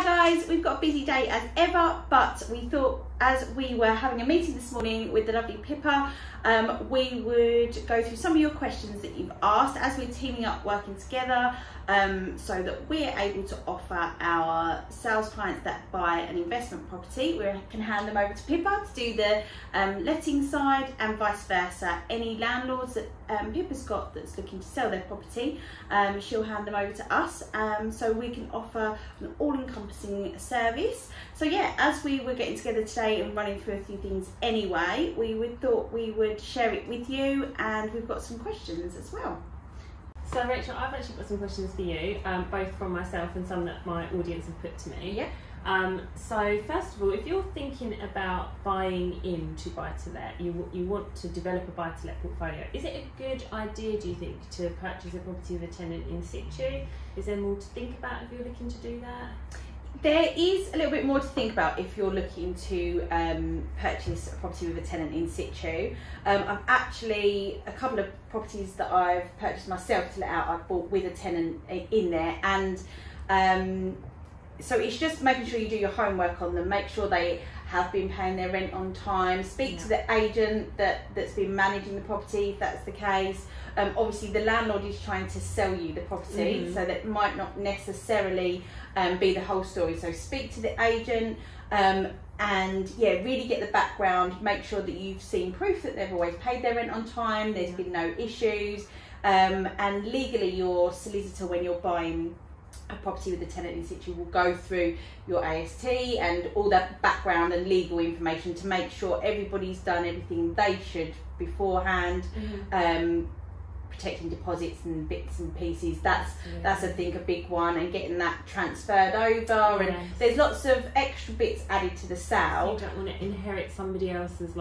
Hi guys, we've got a busy day as ever, but we thought as we were having a meeting this morning with the lovely Pippa, we would go through some of your questions that you've asked as we're teaming up, working together, so that we're able to offer our sales clients that buy an investment property, we can hand them over to Pippa to do the letting side, and vice versa. Any landlords that Pippa's got that's looking to sell their property, she'll hand them over to us, so we can offer an all-encompassing service. So yeah, as we were getting together today and running through a few things anyway, thought we would share it with you, and we've got some questions as well. So Rachel, I've actually got some questions for you, both from myself and some that my audience have put to me. Yeah. So first of all, if you're thinking about buying into buy-to-let, you want to develop a buy-to-let portfolio, is it a good idea, do you think, to purchase a property with a tenant in situ? Is there more to think about if you're looking to do that? There is a little bit more to think about if you're looking to purchase a property with a tenant in situ. I've actually, a couple of properties that I've purchased myself to let out, I've bought with a tenant in there, and so it's just making sure you do your homework on them, make sure they have been paying their rent on time, speak to the agent that's been managing the property if that's the case. Obviously the landlord is trying to sell you the property, so that might not necessarily be the whole story. So speak to the agent, and yeah, really get the background, make sure that you've seen proof that they've always paid their rent on time, there's been no issues, and legally your solicitor, when you're buying a property with a tenant in situ, will go through your AST and all that background and legal information to make sure everybody's done everything they should beforehand. Protecting deposits and bits and pieces, that's I think a big one, and getting that transferred over, and there's lots of extra bits added to the sale. You don't want to inherit somebody else's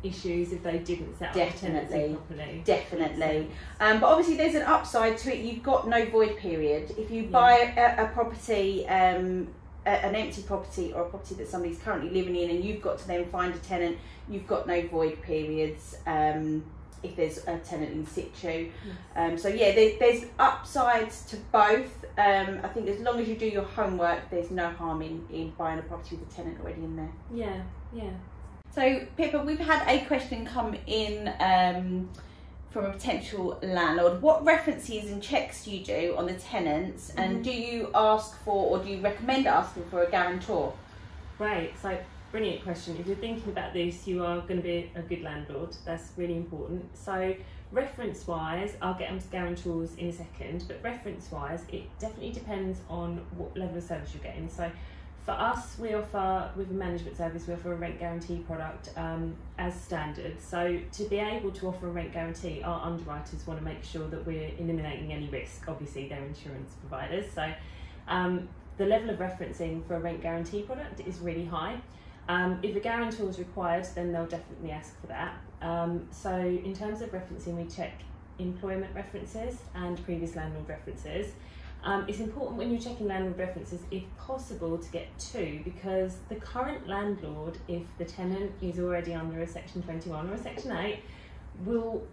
issues if they didn't set up the tenancy properly. Definitely. But obviously there's an upside to it. You've got no void period. If you buy a property, an empty property, or a property that somebody's currently living in, and you've got to then find a tenant, you've got no void periods if there's a tenant in situ. So yeah, there's upsides to both. I think as long as you do your homework, there's no harm in buying a property with a tenant already in there. Yeah. So Pippa, we've had a question come in from a potential landlord. What references and checks do you do on the tenants, and do you ask for, or do you recommend asking for, a guarantor? Right, so brilliant question. If you're thinking about this, you are going to be a good landlord. That's really important. So reference-wise, I'll get onto guarantors in a second, but reference-wise, it definitely depends on what level of service you're getting. So for us, we offer, with a management service, we offer a rent guarantee product as standard. So to be able to offer a rent guarantee, our underwriters want to make sure that we're eliminating any risk. Obviously, they're insurance providers. So the level of referencing for a rent guarantee product is really high. If a guarantor is required, then they'll definitely ask for that. So in terms of referencing, we check employment references and previous landlord references. It's important when you're checking landlord references, if possible, to get two, because the current landlord, if the tenant is already under a Section 21 or a Section 8, will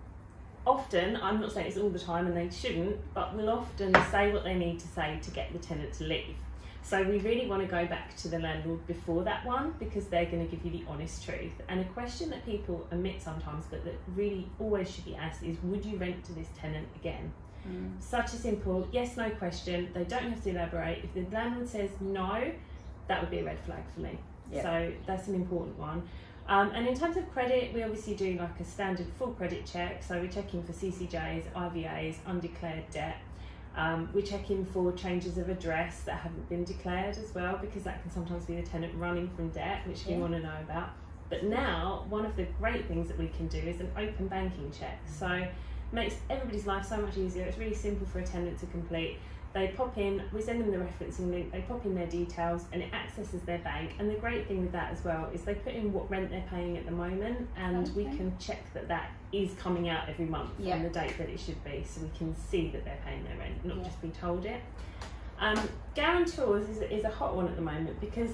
often, I'm not saying it's all the time and they shouldn't, but will often say what they need to say to get the tenant to leave. So we really want to go back to the landlord before that one, because they're going to give you the honest truth. And a question that people omit sometimes, but that really always should be asked, is would you rent to this tenant again? Such a simple yes, no question. They don't have to elaborate. If the landlord says no, that would be a red flag for me. So that's an important one. And in terms of credit, we obviously do a standard full credit check. So we're checking for CCJs, IVAs, undeclared debt. We're checking for changes of address that haven't been declared as well, because that can sometimes be the tenant running from debt, which we want to know about. But now, one of the great things that we can do is an open banking check. So makes everybody's life so much easier. It's really simple for a tenant to complete. They pop in, we send them the referencing link, they pop in their details, and it accesses their bank. And the great thing with that as well is they put in what rent they're paying at the moment, and we can check that that is coming out every month on the date that it should be, so we can see that they're paying their rent, not just be told it. Guarantors is a hot one at the moment, because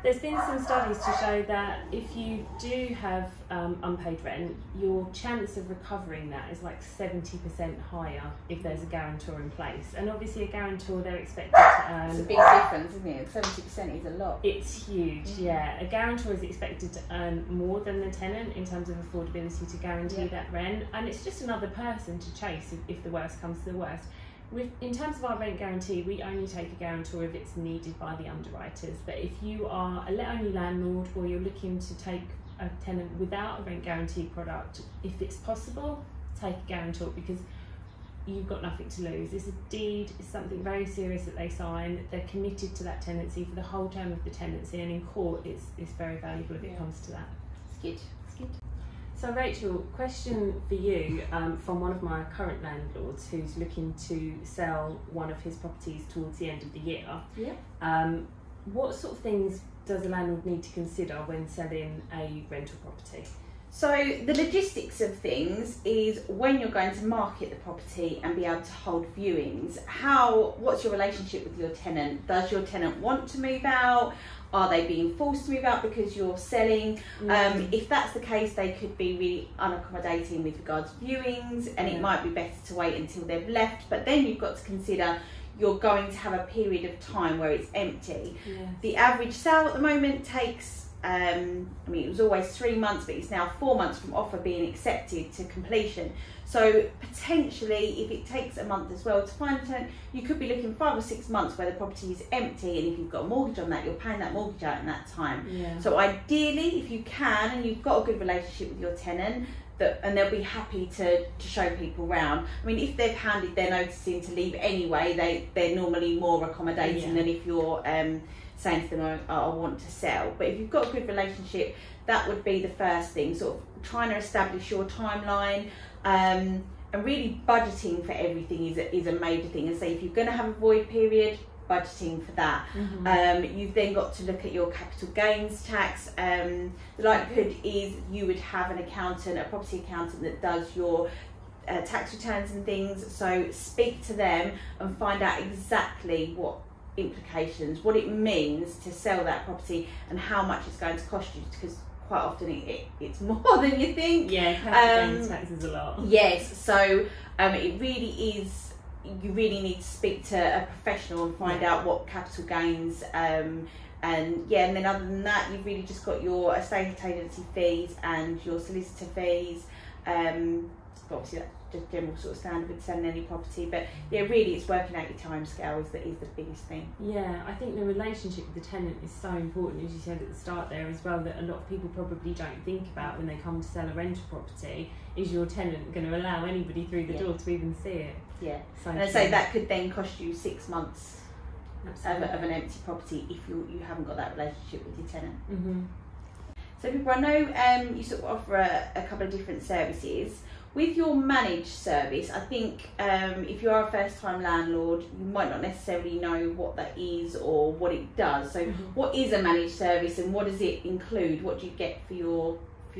There's been some studies to show that if you do have unpaid rent, your chance of recovering that is like 70% higher if there's a guarantor in place. And obviously a guarantor, they're expected to earn... It's a big difference, isn't it? 70% is a lot. It's huge, yeah. A guarantor is expected to earn more than the tenant in terms of affordability to guarantee that rent. And it's just another person to chase if the worst comes to the worst. In terms of our rent guarantee, we only take a guarantor if it's needed by the underwriters. But if you are a let-only landlord or you're looking to take a tenant without a rent guarantee product, if it's possible, take a guarantor, because you've got nothing to lose. It's a deed, it's something very serious that they sign. They're committed to that tenancy for the whole term of the tenancy, and in court it's very valuable if it comes to that. It's good. It's good. So Rachel, question for you from one of my current landlords who's looking to sell one of his properties towards the end of the year. Yeah. What sort of things does a landlord need to consider when selling a rental property? So the logistics of things is when you're going to market the property and be able to hold viewings. What's your relationship with your tenant? Does your tenant want to move out? Are they being forced to move out because you're selling? If that's the case, they could be really unaccommodating with regards to viewings, and it might be better to wait until they've left. But then you've got to consider you're going to have a period of time where it's empty. Yes. The average sale at the moment takes, it was always 3 months, but it's now 4 months from offer being accepted to completion. So potentially, if it takes a month as well to find a tenant, you could be looking 5 or 6 months where the property is empty, and if you've got a mortgage on that, you're paying that mortgage out in that time. Yeah. So ideally, if you can, and you've got a good relationship with your tenant, and they'll be happy to show people around. I mean, if they've handed their notice in to leave anyway, they're normally more accommodating than if you're saying to them, I want to sell. But if you've got a good relationship, that would be the first thing, sort of trying to establish your timeline, and really budgeting for everything is a major thing. And say if you're going to have a void period, budgeting for that. You've then got to look at your capital gains tax. The likelihood is you would have an accountant, a property accountant that does your tax returns and things. So speak to them and find out exactly what implications, what it means to sell that property and how much it's going to cost you, because quite often it's more than you think. Yeah, capital gains tax is a lot. Yes, so it really is, you really need to speak to a professional and find out what capital gains, and then other than that, you've really just got your estate agency fees and your solicitor fees, obviously that's just general sort of standard with selling any property, but yeah, really it's working out your time scale is the biggest thing. Yeah, I think the relationship with the tenant is so important, as you said at the start there as well, that a lot of people probably don't think about when they come to sell a rental property. Is your tenant going to allow anybody through the door to even see it? Yeah, so and I say that could then cost you 6 months of an empty property if you haven't got that relationship with your tenant. So people, I know you sort of offer a couple of different services. With your managed service, I think if you are a first-time landlord, you might not necessarily know what that is or what it does. So what is a managed service and what does it include? What do you get for your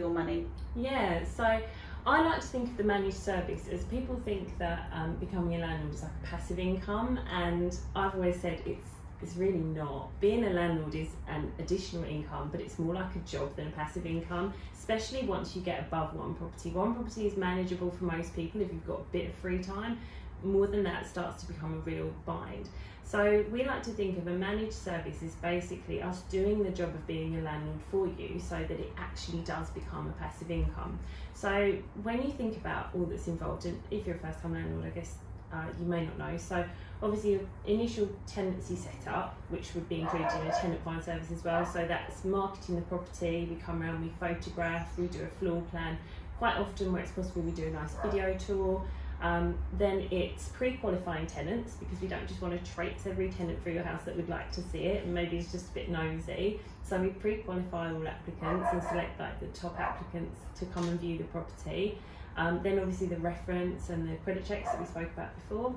money? Yeah, so I like to think of the managed service as people think that becoming a landlord is like a passive income, and I've always said it's really not. Being a landlord is an additional income, but it's more like a job than a passive income, especially once you get above one property. One property is manageable for most people if you've got a bit of free time. More than that, it starts to become a real bind. So we like to think of a managed service as basically us doing the job of being a landlord for you so that it actually does become a passive income. So when you think about all that's involved, and if you're a first time landlord, I guess you may not know. So obviously your initial tenancy setup, which would be included in a tenant find service as well. So that's marketing the property, we come around, we photograph, we do a floor plan. Quite often where it's possible we do a nice video tour. Then it's pre-qualifying tenants, because we don't just want to traipse every tenant through your house that would like to see it and maybe it's just a bit nosy. So we pre-qualify all applicants and select like the top applicants to come and view the property. Then obviously the reference and the credit checks that we spoke about before.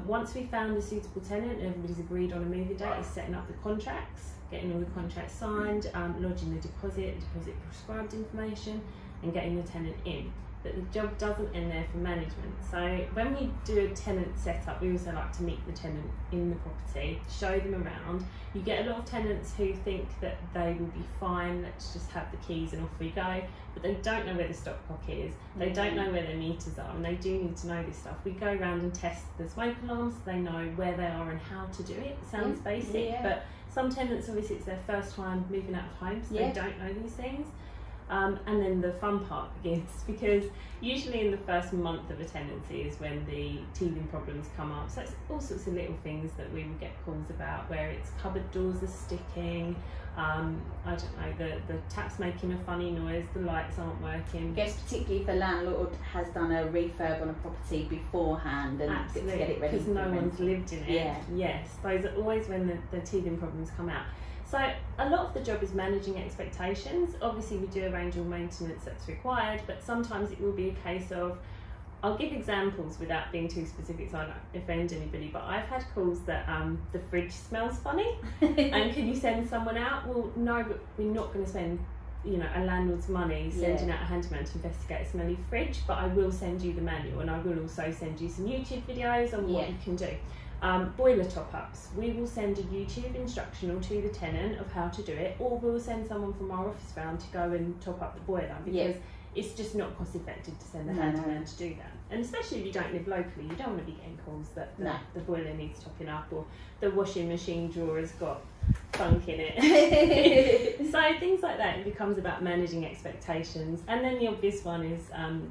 Once we've found a suitable tenant and everybody's agreed on a moving date, is setting up the contracts, getting all the contracts signed, lodging the deposit prescribed information, and getting the tenant in. but the job doesn't end there for management. So when we do a tenant setup, we also like to meet the tenant in the property, show them around. You get a lot of tenants who think that they will be fine, let's just have the keys and off we go, but they don't know where the stopcock is, they don't know where their meters are, and they do need to know this stuff. We go around and test the smoke alarms, so they know where they are and how to do it. It sounds basic, but some tenants, obviously it's their first time moving out of home, so they don't know these things. And then the fun part begins, because usually in the first month of a tenancy is when the teething problems come up. So it's all sorts of little things that we will get calls about, where it's cupboard doors are sticking, I don't know, the tap's making a funny noise, the lights aren't working. I guess particularly if a landlord has done a refurb on a property beforehand and to get it ready, because no one's lived in it. Yes, those are always when the teething problems come out. So a lot of the job is managing expectations. Obviously we do arrange all maintenance that's required, but sometimes it will be a case of, I'll give examples without being too specific so I don't offend anybody, but I've had calls that the fridge smells funny and can you send someone out? Well, no, but we're not going to spend, you know, a landlord's money sending out a handyman to investigate a smelly fridge, but I will send you the manual, and I will also send you some YouTube videos on what you can do. Boiler top-ups, we will send a YouTube instructional to the tenant of how to do it, or we'll send someone from our office round to go and top up the boiler, because it's just not cost effective to send a handyman to do that. And especially if you don't live locally, you don't want to be getting calls that the boiler needs topping up, or the washing machine drawer has got funk in it. So things like that, it becomes about managing expectations. And then the obvious one is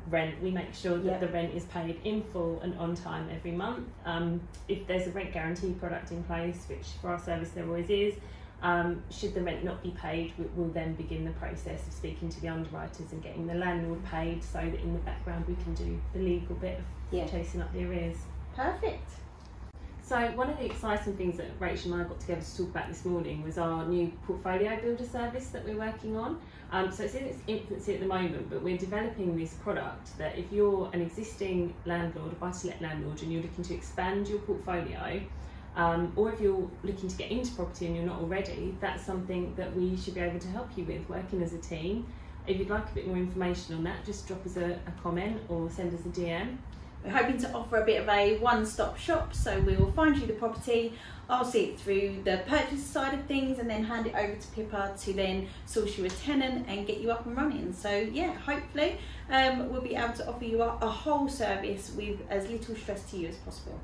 rent. We make sure that the rent is paid in full and on time every month. If there's a rent guarantee product in place, which for our service there always is, should the rent not be paid, we'll then begin the process of speaking to the underwriters and getting the landlord paid, so that in the background we can do the legal bit of chasing up the arrears. Perfect. So one of the exciting things that Rachel and I got together to talk about this morning was our new portfolio builder service that we're working on. So it's in its infancy at the moment, but we're developing this product that if you're an existing landlord, a buy-to-let landlord, and you're looking to expand your portfolio, or if you're looking to get into property and you're not already, that's something that we should be able to help you with, working as a team. If you'd like a bit more information on that, just drop us a comment or send us a DM. We're hoping to offer a bit of a one-stop shop, so we will find you the property, I'll see it through the purchase side of things, and then hand it over to Pippa to then source you a tenant and get you up and running. So yeah, hopefully we'll be able to offer you a whole service with as little stress to you as possible.